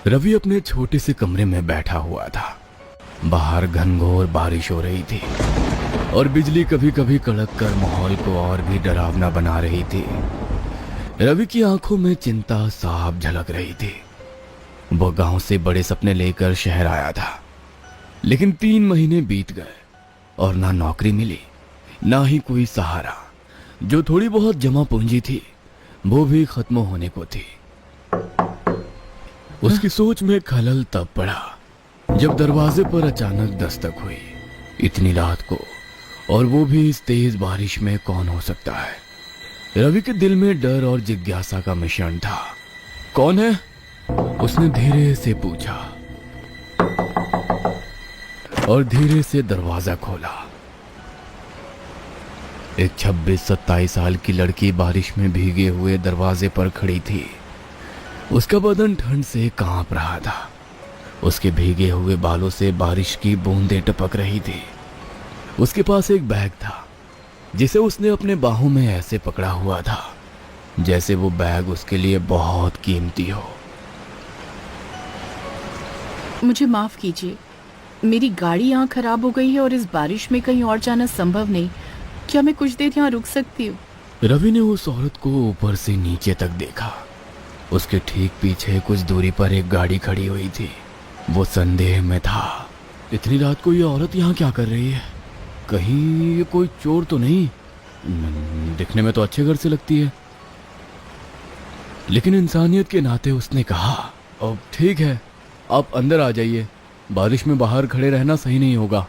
रवि अपने छोटे से कमरे में बैठा हुआ था। बाहर घनघोर बारिश हो रही थी और बिजली कभी कभी कड़क कर माहौल को और भी डरावना बना रही थी। रवि की आंखों में चिंता साफ झलक रही थी। वो गांव से बड़े सपने लेकर शहर आया था, लेकिन 3 महीने बीत गए और ना नौकरी मिली, ना ही कोई सहारा। जो थोड़ी बहुत जमा पूंजी थी वो भी खत्म होने को थी। उसकी सोच में खलल तब पड़ा जब दरवाजे पर अचानक दस्तक हुई। इतनी रात को, और वो भी इस तेज बारिश में, कौन हो सकता है? रवि के दिल में डर और जिज्ञासा का मिश्रण था। कौन है? उसने धीरे से पूछा और धीरे से दरवाजा खोला। एक 26-27 साल की लड़की बारिश में भीगे हुए दरवाजे पर खड़ी थी। उसका बदन ठंड से कांप रहा था। उसके भीगे हुए बालों से बारिश की बूंदें टपक रही थी। उसके पास एक बैग था जिसे उसने अपने बाहों में ऐसे पकड़ा हुआ था जैसे वो बैग उसके लिए बहुत कीमती हो। मुझे माफ कीजिए, मेरी गाड़ी यहाँ खराब हो गई है और इस बारिश में कहीं और जाना संभव नहीं। क्या मैं कुछ देर यहाँ रुक सकती हूँ? रवि ने उस औरत को ऊपर से नीचे तक देखा। उसके ठीक पीछे कुछ दूरी पर एक गाड़ी खड़ी हुई थी। वो संदेह में था, इतनी रात को ये औरत यहाँ क्या कर रही है? कहीं ये कोई चोर तो नहीं? दिखने में तो अच्छे घर से लगती है। लेकिन इंसानियत के नाते उसने कहा, अब ठीक है, आप अंदर आ जाइए, बारिश में बाहर खड़े रहना सही नहीं होगा।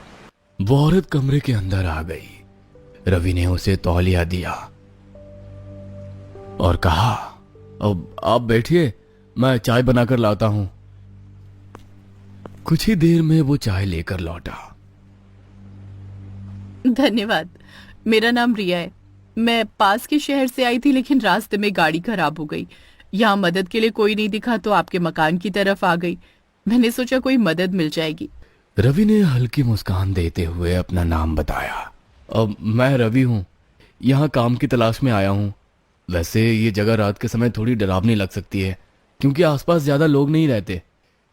वो औरत कमरे के अंदर आ गई। रवि ने उसे तौलिया दिया और कहा, अब आप बैठिए, मैं चाय बनाकर लाता हूं। कुछ ही देर में वो चाय लेकर लौटा। धन्यवाद। मेरा नाम रिया है। मैं पास के शहर से आई थी, लेकिन रास्ते में गाड़ी खराब हो गई। यहाँ मदद के लिए कोई नहीं दिखा तो आपके मकान की तरफ आ गई। मैंने सोचा कोई मदद मिल जाएगी। रवि ने हल्की मुस्कान देते हुए अपना नाम बताया। अब मैं रवि हूं, यहाँ काम की तलाश में आया हूं। वैसे ये जगह रात के समय थोड़ी डरावनी लग सकती है क्योंकि आसपास ज्यादा लोग नहीं रहते।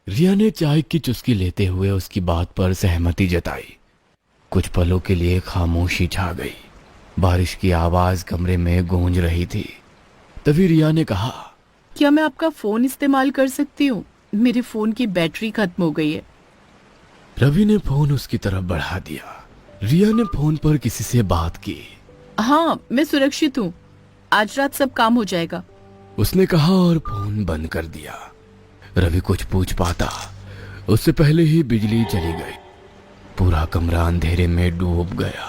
रिया ने चाय की चुस्की लेते हुए उसकी बात पर सहमति जताई। कुछ पलों के लिए खामोशी छा गई। बारिश की आवाज कमरे में गूंज रही थी। तभी रिया ने कहा, क्या मैं आपका फोन इस्तेमाल कर सकती हूँ? मेरे फोन की बैटरी खत्म हो गई है। रवि ने फोन उसकी तरफ बढ़ा दिया। रिया ने फोन पर किसी से बात की। हाँ, मैं सुरक्षित हूँ, आज रात सब काम हो जाएगा, उसने कहा और फोन बंद कर दिया। रवि कुछ पूछ पाता उससे पहले ही बिजली चली गई। पूरा कमरा अंधेरे में डूब गया।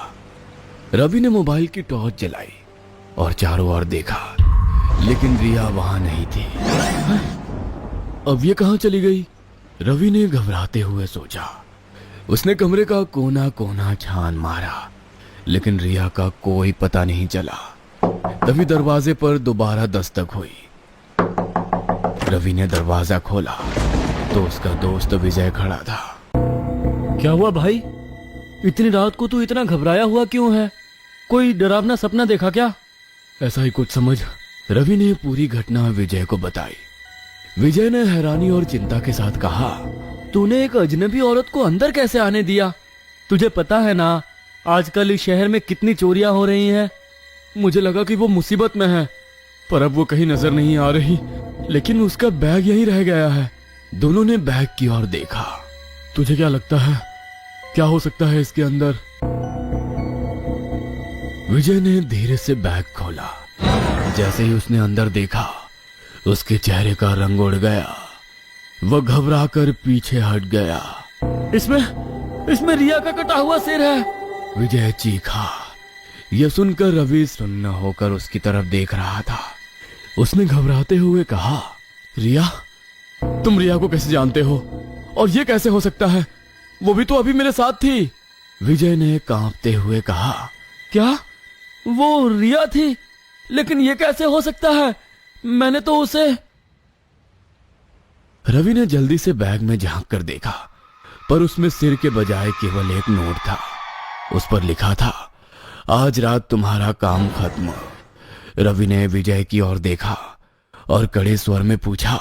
रवि ने मोबाइल की टॉर्च जलाई और चारों ओर देखा, लेकिन रिया वहां नहीं थी। अब ये कहां चली गई? रवि ने घबराते हुए सोचा। उसने कमरे का कोना कोना छान मारा, लेकिन रिया का कोई पता नहीं चला। तभी दरवाजे पर दोबारा दस्तक हुई। रवि ने दरवाजा खोला तो उसका दोस्त विजय खड़ा था। क्या हुआ भाई? इतनी रात को तू इतना घबराया हुआ क्यों है? कोई डरावना सपना देखा क्या? ऐसा ही कुछ समझ। रवि ने पूरी घटना विजय को बताई। विजय ने हैरानी और चिंता के साथ कहा, तूने एक अजनबी औरत को अंदर कैसे आने दिया? तुझे पता है ना आजकल इस शहर में कितनी चोरियां हो रही हैं। मुझे लगा कि वो मुसीबत में है, पर अब वो कहीं नजर नहीं आ रही। लेकिन उसका बैग यहीं रह गया है। दोनों ने बैग की ओर देखा। तुझे क्या लगता है, क्या हो सकता है इसके अंदर? विजय ने धीरे से बैग खोला। जैसे ही उसने अंदर देखा, उसके चेहरे का रंग उड़ गया। वह घबरा कर पीछे हट गया। इसमें रिया का कटा हुआ सिर है, विजय चीखा। यह सुनकर रवि सुन्न होकर उसकी तरफ देख रहा था। उसने घबराते हुए कहा, रिया? तुम रिया को कैसे जानते हो? और ये कैसे हो सकता है? वो भी तो अभी मेरे साथ थी। विजय ने कांपते हुए कहा। क्या वो रिया थी? लेकिन ये कैसे हो सकता है? मैंने तो उसे... रवि ने जल्दी से बैग में झांक कर देखा, पर उसमें सिर के बजाय केवल एक नोट था। उस पर लिखा था, आज रात तुम्हारा काम खत्म। रवि ने विजय की ओर देखा और कड़े स्वर में पूछा,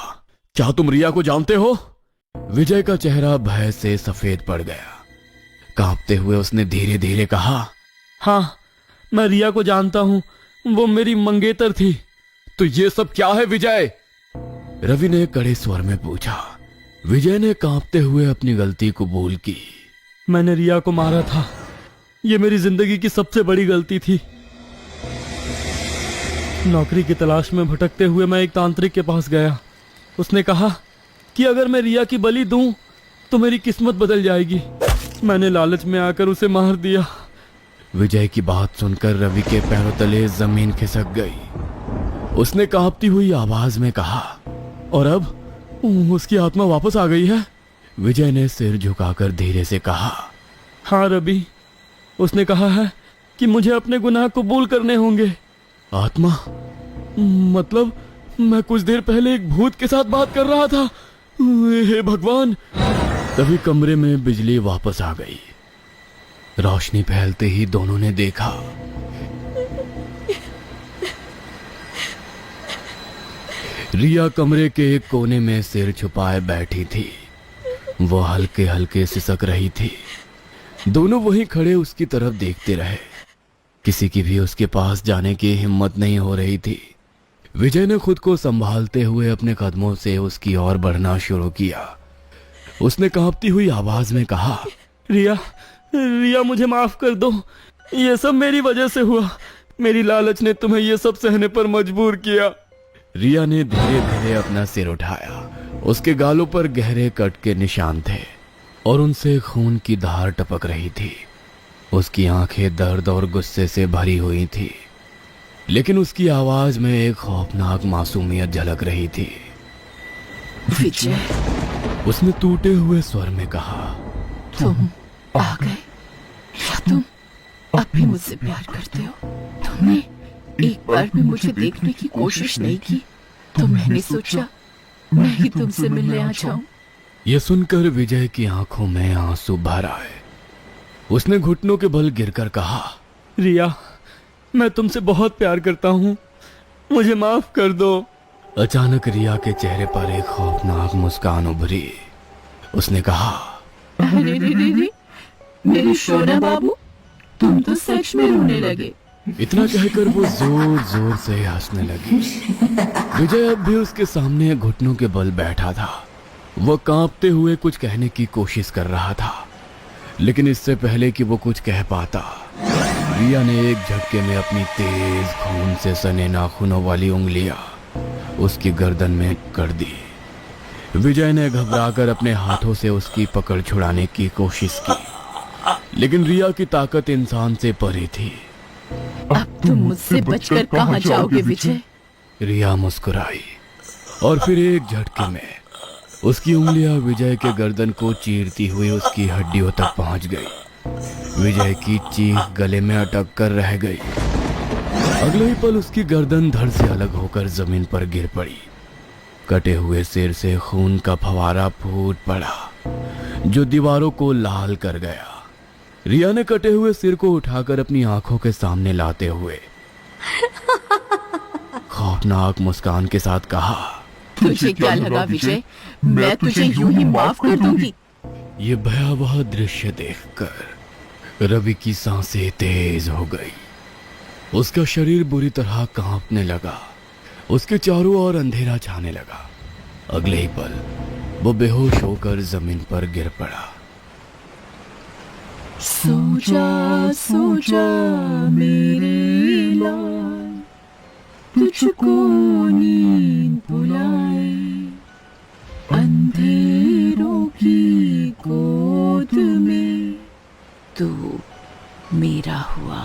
क्या तुम रिया को जानते हो? विजय का चेहरा भय से सफेद पड़ गया। कांपते हुए उसने धीरे धीरे कहा, हाँ, मैं रिया को जानता हूँ, वो मेरी मंगेतर थी। तो ये सब क्या है विजय? रवि ने कड़े स्वर में पूछा। विजय ने कांपते हुए अपनी गलती कबूल की। मैंने रिया को मारा था, ये मेरी जिंदगी की सबसे बड़ी गलती थी। नौकरी की तलाश में भटकते हुए मैं एक तांत्रिक के पास गया। उसने कहा कि अगर मैं रिया की बलि दूं तो मेरी किस्मत बदल जाएगी। मैंने लालच में आकर उसे मार दिया। विजय की बात सुनकर रवि के पैरों तले जमीन खिसक गई। उसने कांपती हुई आवाज में कहा, और अब उसकी आत्मा वापस आ गई है? विजय ने सिर झुकाकर धीरे से कहा, हाँ रवि, उसने कहा है कि मुझे अपने गुनाह कबूल करने होंगे। आत्मा? मतलब मैं कुछ देर पहले एक भूत के साथ बात कर रहा था। हे भगवान! तभी कमरे में बिजली वापस आ गई। रोशनी फैलते ही दोनों ने देखा रिया कमरे के एक कोने में सिर छुपाए बैठी थी। वो हल्के हल्के सिसक रही थी। दोनों वहीं खड़े उसकी तरफ देखते रहे। किसी की भी उसके पास जाने की हिम्मत नहीं हो रही थी। विजय ने खुद को संभालते हुए अपने कदमों से उसकी ओर बढ़ना शुरू किया। उसने कांपती हुई आवाज में कहा, रिया, रिया मुझे माफ कर दो। ये सब मेरी वजह से हुआ। मेरी लालच ने तुम्हें ये सब सहने पर मजबूर किया। रिया ने धीरे धीरे अपना सिर उठाया। उसके गालों पर गहरे कट के निशान थे और उनसे खून की धार टपक रही थी। उसकी आंखें दर्द और गुस्से से भरी हुई थी, लेकिन उसकी आवाज में एक खौफनाक मासूमियत झलक रही थी। विजय, उसने टूटे हुए स्वर में कहा, तुम आ गए? क्या तुम अब भी मुझसे प्यार करते हो? तुमने एक बार भी मुझे देखने की कोशिश नहीं की, तो मैंने सोचा मैं ही तुमसे मिलने आ जाऊं। यह सुनकर विजय की आंखों में आंसू भर आए। उसने घुटनों के बल गिरकर कहा, रिया, मैं तुमसे बहुत प्यार करता हूँ, मुझे माफ कर दो। अचानक रिया के चेहरे पर एक खौफनाक मुस्कान उभरी। उसने कहा, अरे रे रे रे, मेरे शोना बाबू, तुम तो सच में रोने लगे। इतना कहकर वो जोर जोर से हंसने लगी। विजय अब भी उसके सामने घुटनों के बल बैठा था। वह कांपते हुए कुछ कहने की कोशिश कर रहा था, लेकिन इससे पहले कि वो कुछ कह पाता, रिया ने एक झटके में अपनी तेज खून से सने नाखूनों वाली उंगलियां उसकी गर्दन में कर दी। विजय ने घबराकर अपने हाथों से उसकी पकड़ छुड़ाने की कोशिश की, लेकिन रिया की ताकत इंसान से परे थी। अब तुम मुझसे बचकर कहां जाओगे विजय? रिया मुस्कुराई और फिर एक झटके में उसकी उंगलियां विजय के गर्दन को चीरती हुई उसकी हड्डियों तक पहुंच गई। विजय की चीख गले में अटक कर रह गई। अगले ही पल उसकी गर्दन धड़ से अलग होकर जमीन पर गिर पड़ी। कटे हुए सिर से खून का फवारा फूट पड़ा जो दीवारों को लाल कर गया। रिया ने कटे हुए सिर को उठाकर अपनी आंखों के सामने लाते हुए खौफनाक मुस्कान के साथ कहा, तुझे क्या लगा विजय, मैं तुझे यूं ही माफ कर दूंगी? ये भयावह दृश्य देखकर रवि की सांसें तेज हो गई। उसका शरीर बुरी तरह कांपने लगा। उसके चारों ओर अंधेरा छाने लगा। अगले ही पल वो बेहोश होकर जमीन पर गिर पड़ा। सो जा मेरे लाल, तुझको नींद बुलाए, अंधेरों की गोद में तू मेरा हुआ।